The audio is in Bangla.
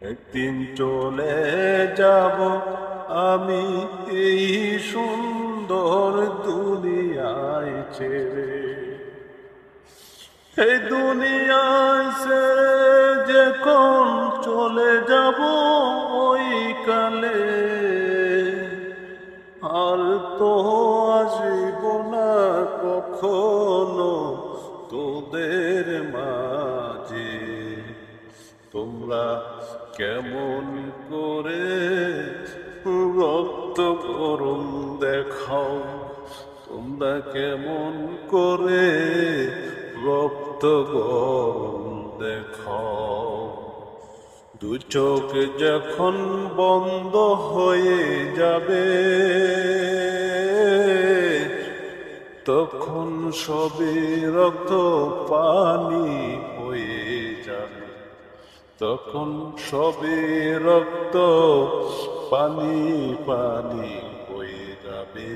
একদিন চলে যাব আমি এই সুন্দর দুনিয়ায় ছেড়ে, এই দুনিয়ায় ছেড়ে যখন চলে যাব ওই কালে, আর তো আসিব না কখনো তোদের মাঝে। তোমরা কেমন করে রক্ত গরম দেখাও, তোমরা কেমন করে রক্ত গরম দেখাও। দু চোখ যখন বন্ধ হয়ে যাবে তখন সবে রক্ত পানি হয়ে যাবে, তখন সবে রক্ত পানি পানি হয়ে যাবে।